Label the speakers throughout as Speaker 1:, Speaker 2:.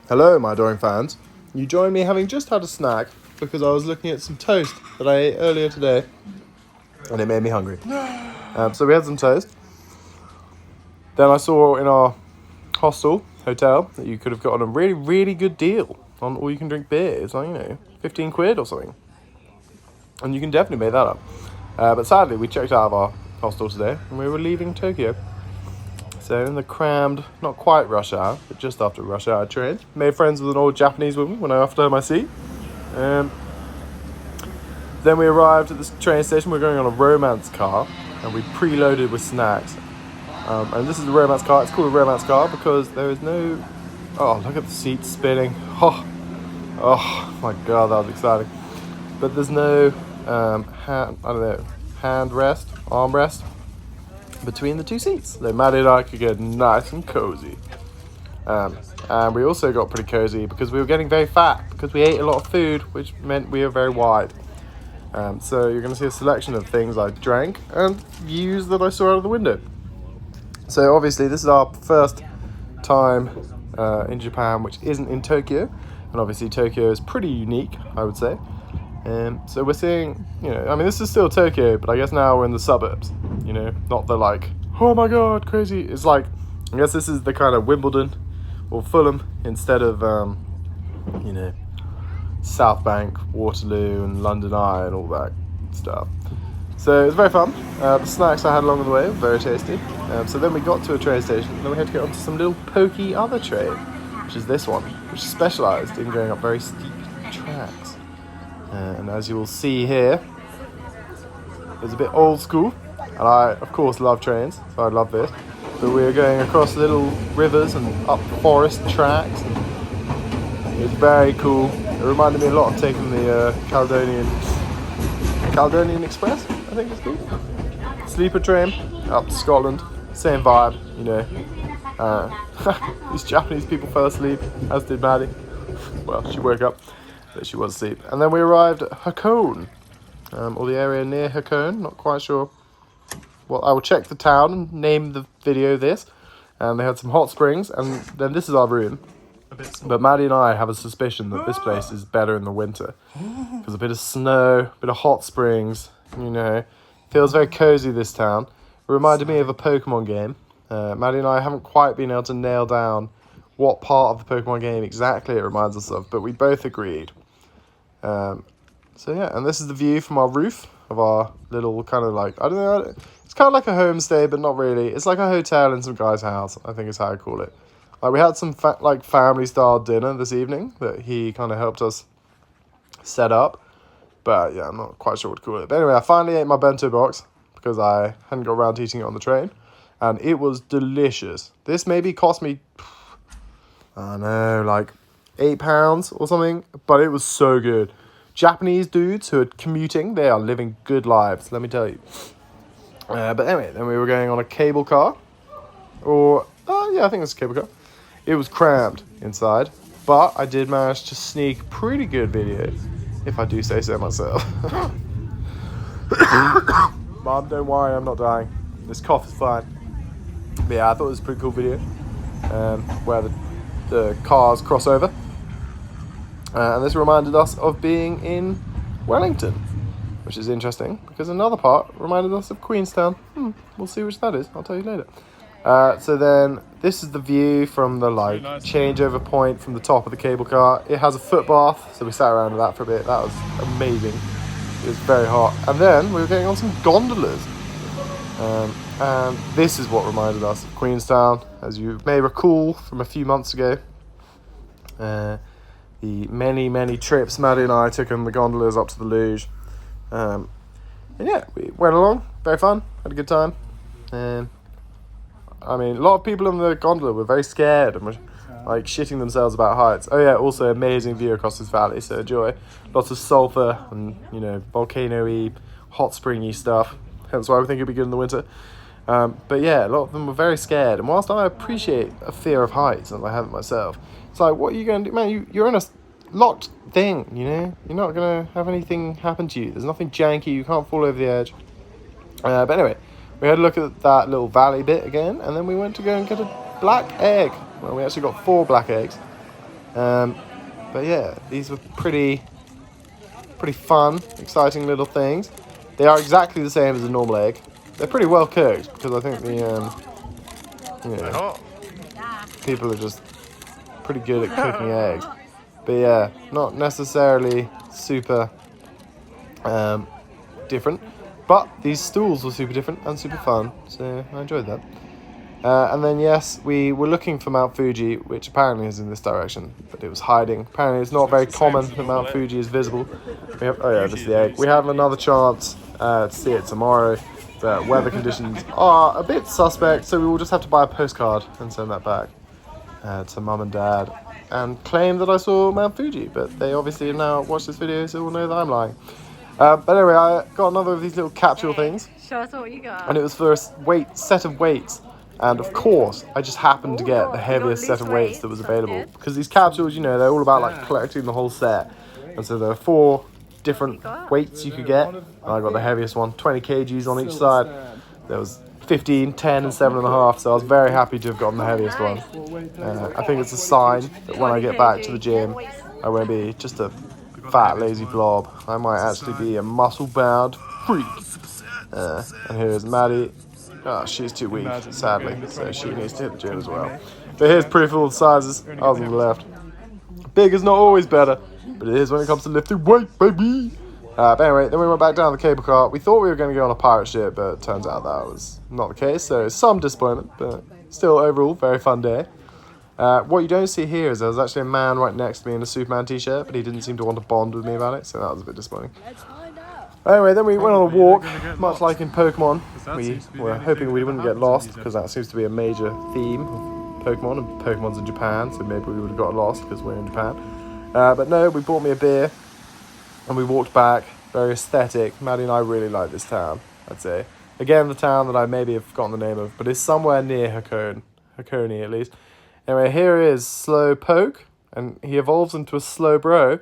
Speaker 1: Hello, my adoring fans. You joined me having just had a snack because I was looking at some toast that I ate earlier today and it made me hungry. So we had some toast. Then I saw in our hotel that you could have gotten a really, really good deal on all you can drink beer. It's like, 15 quid or something. And you can definitely make that up. But sadly, we checked out of our hostel today and we were leaving Tokyo. So in the crammed, not quite rush hour, but just after rush hour train, made friends with an old Japanese woman when I offered her my seat. Then we arrived at this train station. We're going on a romance car, and we preloaded with snacks. And this is a romance car. It's called a romance car because there is no... Oh, look at the seats spinning. Oh my God, that was exciting. But there's no armrest between the two seats. So Maddie and I could get nice and cozy. And we also got pretty cozy because we were getting very fat because we ate a lot of food, which meant we were very wide. So you're going to see a selection of things I drank and views that I saw out of the window. So obviously this is our first time in Japan, which isn't in Tokyo. And obviously Tokyo is pretty unique, I would say. So we're seeing, this is still Tokyo, but I guess now we're in the suburbs, not the oh my God, crazy. It's like, I guess this is the kind of Wimbledon or Fulham instead of, South Bank, Waterloo and London Eye and all that stuff. So it was very fun. The snacks I had along the way were very tasty. So then we got to a train station and then we had to get onto some little pokey other train, which is this one, which is specialised in going up very steep tracks. And as you will see here, it's a bit old school, and I, of course, love trains, so I love this. But we were going across little rivers and up forest tracks, and it was very cool. It reminded me a lot of taking the Caledonian Express, I think it's called. Sleeper train up to Scotland, same vibe, These Japanese people fell asleep, as did Maddie. Well, she woke up. But she was asleep. And then we arrived at Hakone, or the area near Hakone, not quite sure. Well, I will check the town and name the video this. And they had some hot springs, and then this is our room. But Maddie and I have a suspicion that this place is better in the winter. Because a bit of snow, a bit of hot springs, feels very cozy, this town. It reminded me of a Pokemon game. Maddie and I haven't quite been able to nail down what part of the Pokemon game exactly it reminds us of, but we both agreed. And this is the view from our roof of our little kind of it's kind of like a homestay, but not really. It's like a hotel in some guy's house, I think is how I call it. We had some family style dinner this evening that he kind of helped us set up, but yeah, I'm not quite sure what to call it. But anyway, I finally ate my bento box because I hadn't got around to eating it on the train, and it was delicious. This maybe cost me, I don't know, £8 or something, but it was so good. Japanese dudes who are commuting, they are living good lives, let me tell you. But anyway, then we were going on a cable car, I think it's a cable car. It was crammed inside, but I did manage to sneak pretty good video, if I do say so myself. Mom, don't worry, I'm not dying. This cough is fine. But yeah, I thought it was a pretty cool video, where the cars cross over. And this reminded us of being in Wellington, which is interesting because another part reminded us of Queenstown. We'll see which that is. I'll tell you later. So then this is the view from the changeover point from the top of the cable car. It has a foot bath, so we sat around with that for a bit. That was amazing. It was very hot. And then we were getting on some gondolas. And this is what reminded us of Queenstown, as you may recall from a few months ago. The many, many trips Maddie and I took on the gondolas up to the luge. And yeah, we went along, very fun, had a good time. A lot of people on the gondola were very scared and were shitting themselves about heights. Oh yeah, also amazing view across this valley, so enjoy. Lots of sulphur and, volcano-y, hot springy stuff. Hence why we think it'd be good in the winter. But yeah, a lot of them were very scared. And whilst I appreciate a fear of heights, and I have it myself, it's like, what are you going to do? Man, you're in a locked thing, You're not going to have anything happen to you. There's nothing janky. You can't fall over the edge. But anyway, we had a look at that little valley bit again, and then we went to go and get a black egg. Well, we actually got 4 black eggs. But yeah, these were pretty fun, exciting little things. They are exactly the same as a normal egg. They're pretty well cooked because I think people are just pretty good at cooking eggs. But yeah, not necessarily super different. But these stools were super different and super fun, so I enjoyed that. And then yes, we were looking for Mount Fuji, which apparently is in this direction, but it was hiding. Apparently it's not very common that Mount Fuji is visible. Oh yeah, this is the egg. We have another chance to see it tomorrow, but weather conditions are a bit suspect, so we will just have to buy a postcard and send that back to Mum and Dad and claim that I saw Mount Fuji, but they obviously have now watched this video, so will know that I'm lying. But anyway, I got another of these little capsule things.
Speaker 2: Show us what you got.
Speaker 1: And it was for a set of weights. And of course, I just happened to get the heaviest set of weights that was available. Because these capsules, you know, they're all about like collecting the whole set. And so there are 4 different weights you could get. And I got the heaviest one, 20 kgs on each side. There was 15, 10 and 7.5. So I was very happy to have gotten the heaviest one. I think it's a sign that when I get back to the gym, I won't be just a fat, lazy blob. I might actually be a muscle-bound freak. And here's Maddie. Oh, she's too weak, sadly, so she needs to hit the gym as well. But here's proof of all the sizes. I was on the left. Big is not always better, but it is when it comes to lifting weight, baby. But anyway, then we went back down the cable car. We thought we were going to go on a pirate ship, but it turns out that was not the case. So some disappointment, but still overall, very fun day. What you don't see here is there was actually a man right next to me in a Superman t-shirt, but he didn't seem to want to bond with me about it, so that was a bit disappointing. Anyway, then we went on a walk, much like in Pokemon. We were hoping we wouldn't get lost, because that seems to be a major theme of Pokemon, and Pokemon's in Japan, so maybe we would have got lost because we're in Japan. But no, we bought me a beer, and we walked back, very aesthetic. Maddie and I really like this town, I'd say. Again, the town that I maybe have forgotten the name of, but it's somewhere near Hakone at least. Anyway, here is Slowpoke, and he evolves into a Slowbro,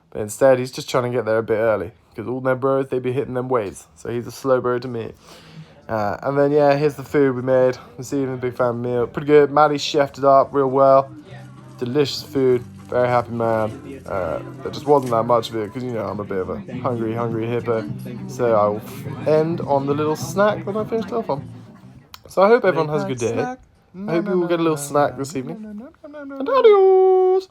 Speaker 1: but instead he's just trying to get there a bit early. Because all them bros, they be hitting them weights. So he's a slow bro to me. And then, yeah, here's the food we made this evening. Big fan meal. Pretty good. Maddie chefed it up real well. Delicious food. Very happy man. There just wasn't that much of it because, you know, I'm a bit of a hungry hippo. So I will end on the little snack that I finished off on. So I hope everyone has a good day. I hope you will get a little snack this evening. And adios!